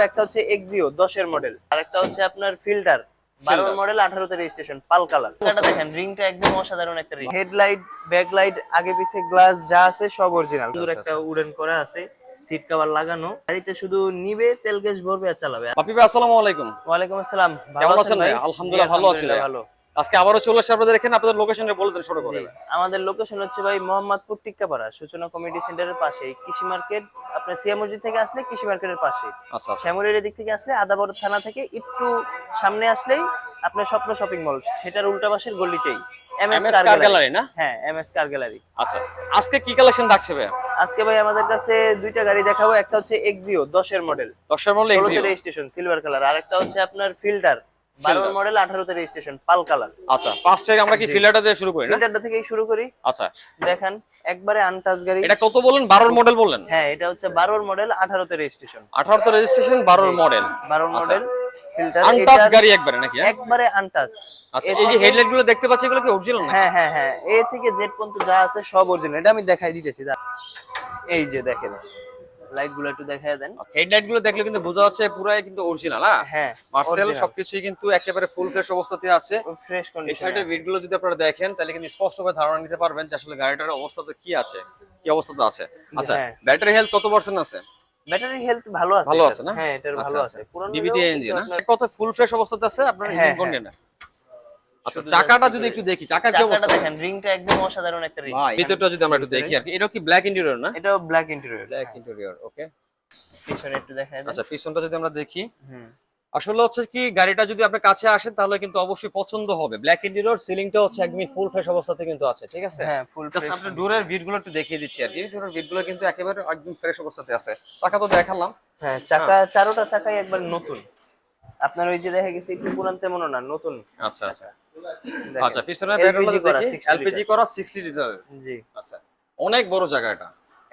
একটা হচ্ছে এক্সিও 10 এর মডেল, আর একটা হচ্ছে আপনার ফিল্টার 12 এর মডেল 18 তে রেজিস্ট্রেশন পাল কালার। এটা দেখেন রিংটা একদম অসাধারণ একটা রিং। হেডলাইট, ব্যাকলাইট, আগে পিছে গ্লাস যা আছে সব অরিজিনাল। সুন্দর একটা উডেন করা আছে, সিট কভার লাগানো। গাড়িতে শুধু নিবে, তেল গ্যাস ভরবে আর চালাবে। বাপি ভাই আসসালামু আলাইকুম। ওয়ালাইকুম আসসালাম। কেমন আছেন ভাই? আলহামদুলিল্লাহ ভালো আছি ভাই। ভালো। আজকে আবারও চলে এসেছি আপনাদের এখানে, আপনাদের লোকেশনটা বলে দেন ছোট করে। আমাদের লোকেশন হচ্ছে ভাই মোহাম্মদপুর টিক্কাপাড়া সূচনা কমিউনিটি সেন্টারের পাশে, কৃষি মার্কেট। আপনার সিয়া মসজিদ থেকে আসলে কৃষি মার্কেটের পাশে, আচ্ছা শ্যামলের দিক থেকে আসলে আদাবর থানা থেকে একটু সামনে আসলেই আপনার স্বপ্ন শপিং মল, সেটার উল্টা পাশের গলিতেই এমএস কার গ্যালারি না? হ্যাঁ, এমএস কার গ্যালারি। আচ্ছা, আজকে কি কালেকশন থাকছে ভাই? আজকে ভাই আমাদের কাছে দুইটা গাড়ি দেখাবো। একটা হচ্ছে এক্সিও 10 এর মডেল, 10 এর model Axio registration silver colour, আর একটা হচ্ছে আপনার ফিল্টার 12 এর মডেল 18 তে রেজিস্ট্রেশন পাল কালার। আচ্ছা, ফার্স্ট থেকে আমরা কি ফিল্টারটা দিয়ে শুরু করি না? ফিল্টারটা থেকেই শুরু করি। আচ্ছা, দেখেন একবারে আনটাচ গাড়ি। এটা কত বলেন? 12 এর মডেল বললেন? হ্যাঁ, এটা হচ্ছে 12 এর মডেল 18 তে রেজিস্ট্রেশন। 18 তে রেজিস্ট্রেশন, 12 এর মডেল। 12 এর মডেল ফিল্টার। আনটাচ গাড়ি একবারে নাকি? একবারে আনটাচ। আচ্ছা, এই যে হেডলাইট গুলো দেখতে পাচ্ছি এগুলো কি অরিজিনাল নাকি? হ্যাঁ হ্যাঁ হ্যাঁ, এ থেকে জেড পর্যন্ত যা আছে সব অরিজিনাল। এটা আমি দেখাই দিতেছি। এই যে দেখেন, লাইট গুলো একটু দেখায় দেন। হেডলাইট গুলো দেখলে কিন্তু বোঝা যাচ্ছে পুরাই কিন্তু অরিজিনাল। হ্যাঁ, মার্সেল সবকিছুই কিন্তু একেবারে ফুল ফ্রেশ অবস্থাতে আছে। ফ্রেশ এই কন্ডিশন। সাইডের ভিড গুলো যদি আপনারা দেখেন তাহলে কিন্তু স্পষ্টভাবে ধারণা নিতে পারবেন যে আসলে গাড়িটার অবস্থাতে কি আছে, কি অবস্থাতে আছে। আচ্ছা, ব্যাটারি হেলথ কত পার্সেন্ট আছে? ব্যাটারি হেলথ ভালো আছে। ভালো আছে না? হ্যাঁ, এটার ভালো আছে। পুরনো ডিভিডি ইঞ্জিন না? কত ফুল ফ্রেশ অবস্থাতে আছে আপনার ইঞ্জিন কন্ডিশন? আচ্ছা, চাকাটা যদি একটু দেখি, চাকার কি অবস্থা দেখেন, রিংটা একদম অসাধারণ একটা রিং। ভাই ভিতরটা যদি আমরা একটু দেখি আর কি। এটা কি ব্ল্যাক ইন্টেরিয়র না? এটাও ব্ল্যাক ইন্টেরিয়র। ব্ল্যাক ইন্টেরিয়র, ওকে। পিছনে একটু দেখায় দেন। আচ্ছা, পিছনটা যদি আমরা দেখি, আসলে হচ্ছে কি গাড়িটা যদি আপনি কাছে আসেন তাহলে কিন্তু অবশ্যই পছন্দ হবে। ব্ল্যাক ইন্টেরিয়র, সিলিংটা হচ্ছে একদমই ফুল ফ্রেশ অবস্থাতে কিন্তু আছে, ঠিক আছে? হ্যাঁ, ফুল জাস্ট ফ্রেশ। আপনি ডোরের ভিডগুলো একটু দেখিয়ে দিচ্ছি আর কি। ডোরের ভিডগুলো কিন্তু একেবারে একদম ফ্রেশ অবস্থাতে আছে। চাকা তো দেখালাম। হ্যাঁ, চাকা চারোটা চাকাই একবার নতুন। আপনার ওই যে দেখা গেছে একটু পুরান তেমন না, নতুন। আচ্ছা আচ্ছা আচ্ছা, পিছনে ব্যাটারিটা দেখি, এলপিজি করা 60 লিটার। জি। আচ্ছা, অনেক বড় জায়গা এটা।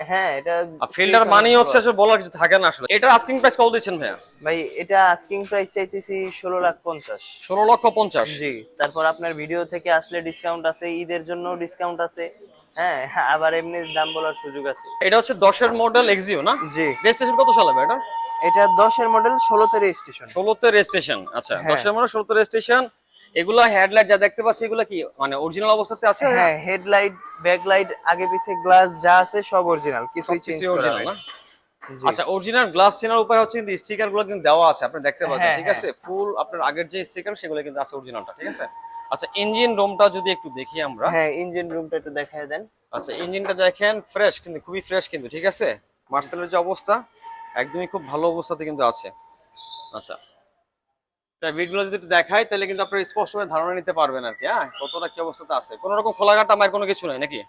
হ্যাঁ, এটা ফিল্টার মানি হচ্ছে আসলে বলার কিছু থাকে না আসলে। এটা আস্কিং প্রাইস কত দিচ্ছেন ভাইয়া? ভাই এটা আস্কিং প্রাইস চাইতেছি 16,50,000। 16,50,000। জি। তারপর আপনার ভিডিও থেকে আসলে ডিসকাউন্ট আছে, ঈদের জন্য ডিসকাউন্ট আছে। হ্যাঁ, আবার এমনি দাম বলার সুযোগ আছে। এটা হচ্ছে 10 এর মডেল এক্সিও না? জি। রেজিস্ট্রেশন কত সালে ভাই এটা? এটা 10 এর মডেল 16 তে রেজিস্ট্রেশন। 16 তে রেজিস্ট্রেশন। আচ্ছা, 10 এর মডেল 16 তে রেজিস্ট্রেশন। এগুলা হেডলাইট যা দেখতে পাচ্ছি এগুলা কি মানে অরিজিনাল অবস্থাতে আছে? হ্যাঁ, হেডলাইট, ব্যাকলাইট, আগে পিছে গ্লাস যা আছে সব অরিজিনাল, কিছুই চেঞ্জ করা হয় না। আচ্ছা, অরিজিনাল গ্লাস চেনার উপায় হচ্ছে কিন্তু স্টিকার গুলো কিন্তু দেওয়া আছে, আপনি দেখতে পাচ্ছেন, ঠিক আছে? ফুল আপনার আগের যে স্টিকার সেগুলো কিন্তু আছে অরিজিনালটা, ঠিক আছে? আচ্ছা, ইঞ্জিন রুমটা যদি একটু দেখি আমরা। হ্যাঁ, ইঞ্জিন রুমটা একটু দেখায় দেন। আচ্ছা, ইঞ্জিনটা দেখেন ফ্রেশ, কিন্তু খুবই ফ্রেশ কিন্তু, ঠিক আছে? মার্সেলের যে অবস্থা একদমই খুব ভালো অবস্থাতে কিন্তু আছে। আচ্ছা, ভিডিওগুলো যদি একটু দেখাই তাহলে কিন্তু আপনারা স্পষ্টভাবে ধারণা নিতে পারবেন আর কি। হ্যাঁ, কতটা কি অবস্থাতে আছে। কোনো রকম খোলাঘাটা মার কোনো কিছু নাই নাকি?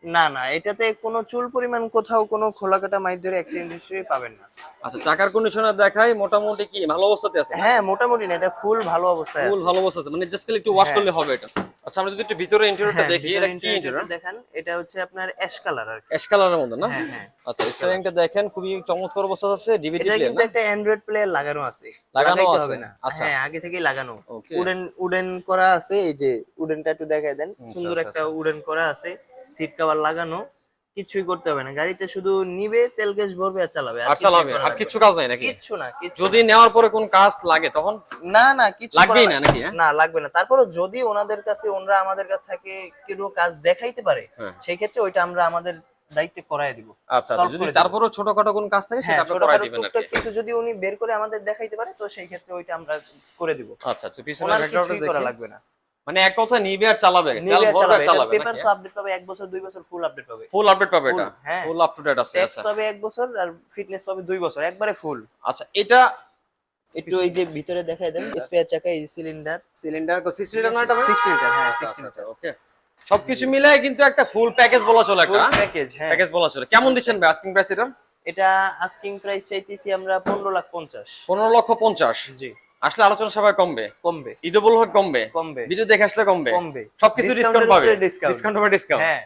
না না, এটাতে কোনো চুল পরিমাণ কোথাও কোনো খোলাকাটা মাইর ধরে অ্যাক্সিডেন্ট হিস্ট্রি পাবেন না। আচ্ছা, চাকার কন্ডিশনার দেখাই, মোটামুটি কি ভালো অবস্থাতে আছে? হ্যাঁ, মোটামুটি না, এটা ফুল ভালো অবস্থায় আছে। ফুল ভালো অবস্থাতে, মানে জাস্ট খালি একটু ওয়াশ করলে হবে এটা। আচ্ছা, আমরা যদি একটু ভিতরে ইন্টেরিয়রটা দেখি, এটা কি ইন্টেরিয়র দেখেন? এটা হচ্ছে আপনার অ্যাশ কালার আর কি। অ্যাশ কালারের মধ্যে না? হ্যাঁ হ্যাঁ। আচ্ছা, স্টিয়ারিংটা দেখেন খুবই চমৎকার অবস্থাতে আছে। ডিভিডি এটা প্লেয়ার কিন্তু না? একটা অ্যান্ড্রয়েড প্লেয়ার লাগানো আছে। লাগানো লাগাইতে আছে হবে না। আচ্ছা, হ্যাঁ, আগে থেকেই লাগানো। ওকে। উডেন করা আছে। এই যে উডেনটা একটু দেখায় দেন। সুন্দর একটা উডেন করা আছে, সিট কভার লাগানো। কিছুই করতে হবে না, গাড়িতে শুধু নিবে, তেল গ্যাস ভরবে আর চালাবে। আর কিছু কাজ নাই নাকি? কিচ্ছু না, কিচ্ছু। যদি নেওয়ার পরে কোন কাজ লাগে তখন? না না, কিছু লাগবেই না নাকি? না, লাগবে না। তারপরে যদি ওনাদের কাছে, ওনরা আমাদের কাছ থেকে কোনো কাজ দেখাইতে পারে, সেই ক্ষেত্রে ওইটা আমরা আমাদের দায়িত্বে করায় দিব। আচ্ছা, যদি তারপরও ছোটখাটো কোন কাজ থাকে সেটা আপনারা করায় দিবেন আর কি। কিছু যদি উনি বের করে আমাদের দেখাইতে পারে তো সেই ক্ষেত্রে ওইটা আমরা করে দিব। আচ্ছা, তো পিছনের ব্যাকগ্রাউন্ডটা দেখি। করা লাগবে না, মানে এক কথা নিবে আর চালাবে, চালাবে। পেপারস আপডেট পাবে 1 বছর 2 বছর, ফুল আপডেট পাবে। ফুল আপডেট পাবে এটা? হ্যাঁ, ফুল আপ টু ডেট আছে। ট্যাক্স পাবে 1 বছর আর ফিটনেস পাবে 2 বছর, একবারে ফুল। আচ্ছা, এটা একটু এই যে ভিতরে দেখায় দেন। স্পেয়ার চাকা, এই সিলিন্ডার 60 লিটার না এটা? 60 লিটার। হ্যাঁ, 60 আচ্ছা, লিটার। ওকে। সবকিছু মিলায় কিন্তু একটা ফুল প্যাকেজ বলা চলে, একটা প্যাকেজ। হ্যাঁ, প্যাকেজ বলা চলে। কেমন দিচ্ছেন ভাই আস্কিং প্রাইস এটা? এটা আস্কিং প্রাইস চাইতেছি আমরা 15,50,000। 15,50,000। জি। আসলে আলোচনা সবাই কমবে, কমবে। ঈদে বলবে কমবে, কমবে। ভিডিও দেখে আসলে কমবে, কমবে। সবকিছু ডিসকাউন্ট পাবে। ডিসকাউন্ট। ডিসকাউন্ট হবে, ডিসকাউন্ট। হ্যাঁ।